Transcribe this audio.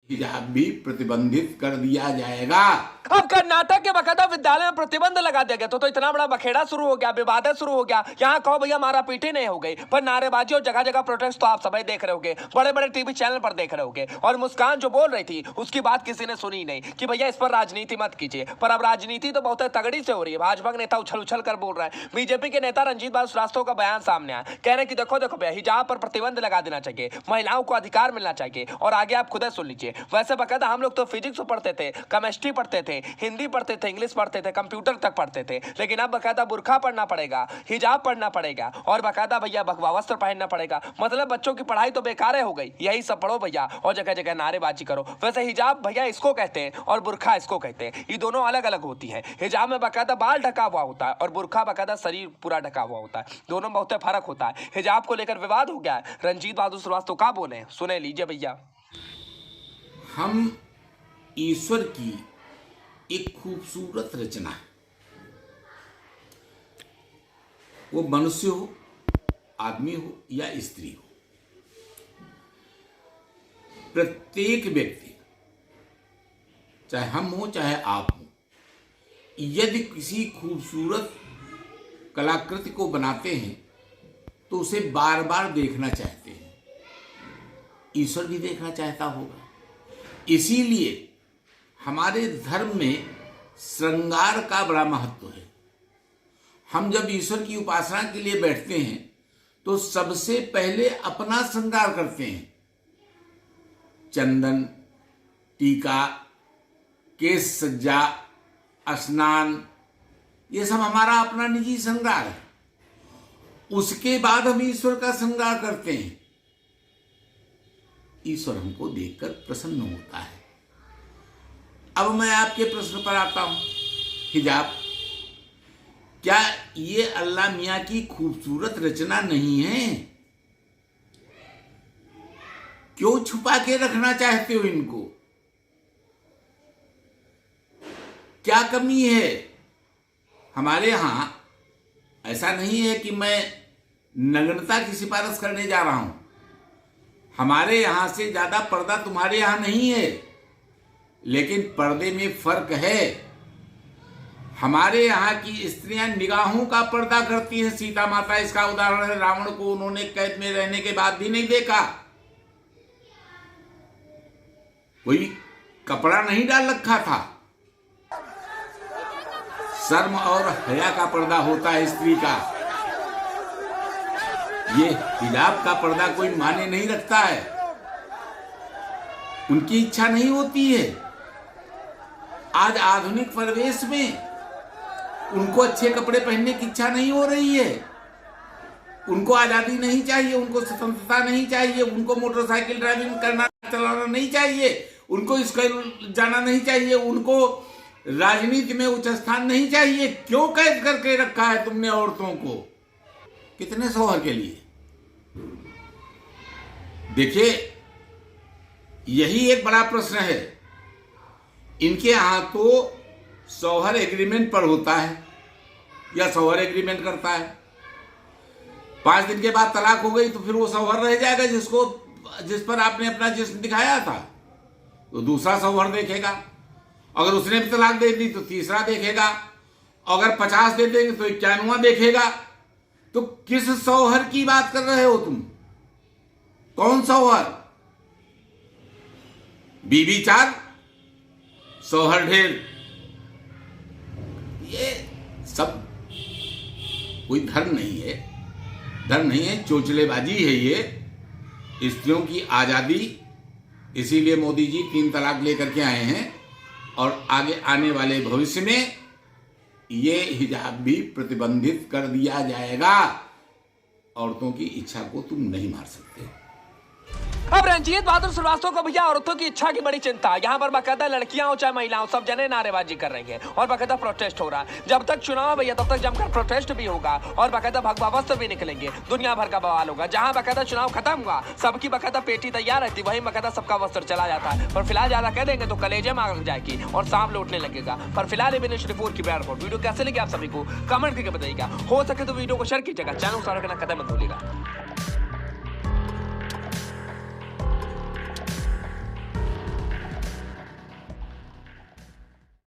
हिजाब भी प्रतिबंधित कर दिया जाएगा। अब कर्नाटक के बकायदा विद्यालय में प्रतिबंध लगा दिया गया तो इतना बड़ा बखेड़ा शुरू हो गया, विवाद शुरू हो गया। यहाँ कहो भैया मारा पीटी नहीं हो गई, पर नारेबाजी और जगह जगह प्रोटेस्ट तो आप सभी देख रहे होगे, बड़े बड़े टीवी चैनल पर देख रहे होगे। और मुस्कान जो बोल रही थी उसकी बात किसी ने सुनी नहीं कि भैया इस पर राजनीति मत कीजिए, पर अब राजनीति तो बहुत तगड़ी से हो रही है। भाजपा के नेता उछल उछल कर बोल रहे हैं। बीजेपी के नेता रंजीत बाबू श्रीवास्तव का बयान सामने आया, कह रहे कि देखो देखो भैया हिजाब पर प्रतिबंध लगा देना चाहिए, महिलाओं को अधिकार मिलना चाहिए। और आगे आप खुद सुन लीजिए। वैसे बकायदा हम लोग तो फिजिक्स पढ़ते थे, केमिस्ट्री पढ़ते थे, हिंदी पढ़ते थे, इंग्लिश पढ़ते थे, कंप्यूटर तक पढ़ते थे, लेकिन अब बकायदा बुर्खा पढ़ना पड़ेगा, हिजाब पढ़ना पड़ेगा और बकायदा भैया भगवा वस्त्र पहनना पड़ेगा। मतलब बच्चों की पढ़ाई तो बेकार हो गई। यही सब पढ़ो भैया और जगह जगह नारेबाजी करो। वैसे हिजाब भैया इसको कहते हैं और बुर्खा इसको कहते हैं, ये दोनों अलग अलग होती है। हिजाब में बकायदा बाल ढका हुआ होता है और बुर्खा बकायदा शरीर पूरा ढका हुआ होता है। दोनों में बहुत फर्क होता है। हिजाब को लेकर विवाद हो गया है। रंजीत बहादुर श्रीवास्तव क्या बोले, सुने लीजिए भैया। हम ईश्वर की एक खूबसूरत रचना है, वो मनुष्य हो, आदमी हो या स्त्री हो, प्रत्येक व्यक्ति चाहे हम हो चाहे आप हो, यदि किसी खूबसूरत कलाकृति को बनाते हैं तो उसे बार बार देखना चाहते हैं। ईश्वर भी देखना चाहता होगा। इसीलिए हमारे धर्म में श्रृंगार का बड़ा महत्व है। हम जब ईश्वर की उपासना के लिए बैठते हैं तो सबसे पहले अपना श्रृंगार करते हैं। चंदन, टीका, केश सज्जा, स्नान, ये सब हमारा अपना निजी श्रृंगार है। उसके बाद हम ईश्वर का श्रृंगार करते हैं। ईश्वर हमको देखकर प्रसन्न होता है। अब मैं आपके प्रश्न पर आता हूं। हिजाब क्या ये अल्लाह मियां की खूबसूरत रचना नहीं है? क्यों छुपा के रखना चाहते हो इनको? क्या कमी है? हमारे यहां ऐसा नहीं है कि मैं नग्नता की सिफारिश करने जा रहा हूं। हमारे यहां से ज्यादा पर्दा तुम्हारे यहां नहीं है, लेकिन पर्दे में फर्क है। हमारे यहाँ की स्त्रियां निगाहों का पर्दा करती हैं। सीता माता इसका उदाहरण है। रावण को उन्होंने कैद में रहने के बाद भी नहीं देखा, कोई कपड़ा नहीं डाल रखा था। शर्म और हया का पर्दा होता है स्त्री का। ये हिजाब का पर्दा कोई माने नहीं रखता है। उनकी इच्छा नहीं होती है। आज आधुनिक परिवेश में उनको अच्छे कपड़े पहनने की इच्छा नहीं हो रही है। उनको आजादी नहीं चाहिए, उनको स्वतंत्रता नहीं चाहिए, उनको मोटरसाइकिल ड्राइविंग करना चलाना नहीं चाहिए, उनको स्कूल जाना नहीं चाहिए, उनको राजनीति में उच्च स्थान नहीं चाहिए। क्यों कैद करके रखा है तुमने औरतों को? कितने शौहर के लिए? देखिए, यही एक बड़ा प्रश्न है। इनके यहां तो शौहर एग्रीमेंट पर होता है या शौहर एग्रीमेंट करता है। 5 दिन के बाद तलाक हो गई तो फिर वो शौहर रह जाएगा जिस पर आपने अपना जिस्म दिखाया था, तो दूसरा शौहर देखेगा। अगर उसने भी तलाक दे दी तो तीसरा देखेगा। अगर 50 दे देंगे तो 91वां देखेगा। तो किस शौहर की बात कर रहे हो तुम? कौन शौहर? बीबी 4, शौहर ढेर। ये सब कोई धर्म नहीं है। धर्म नहीं है, चोचलेबाजी है ये। स्त्रियों की आजादी, इसीलिए मोदी जी 3 तलाक लेकर के आए हैं। और आगे आने वाले भविष्य में ये हिजाब भी प्रतिबंधित कर दिया जाएगा। औरतों की इच्छा को तुम नहीं मार सकते। अब रंजीत बहादुर श्रीवास्तव को भैया औरतों की इच्छा की बड़ी चिंता। यहाँ पर बाकायदा लड़कियां हो चाहे महिलाओं, सब जने नारेबाजी कर रही हैं और बाकायदा प्रोटेस्ट हो रहा है। जब तक चुनाव भैया तब तक जमकर प्रोटेस्ट भी होगा और बाकायदा भगवा वस्त्र भी निकलेंगे। दुनिया भर का बवाल होगा। जहाँ बाकायदा चुनाव खत्म हुआ, सबकी बाकायदा पेटी तैयार रहती, वहीं बाकायदा सबका वस्त्र चला जाता है। पर फिलहाल ज्यादा कह देंगे तो कलेजे मांग जाएगी और सांप लौटने लगेगा। पर फिलहाल ये विनेश रिपोर्ट की रिपोर्ट। वीडियो कैसे लगी आप सभी को कमेंट करके बताइएगा। हो सके तो वीडियो को शेयर कीजिएगा, चैनल सब्सक्राइब करना कदम मत भूलिएगा।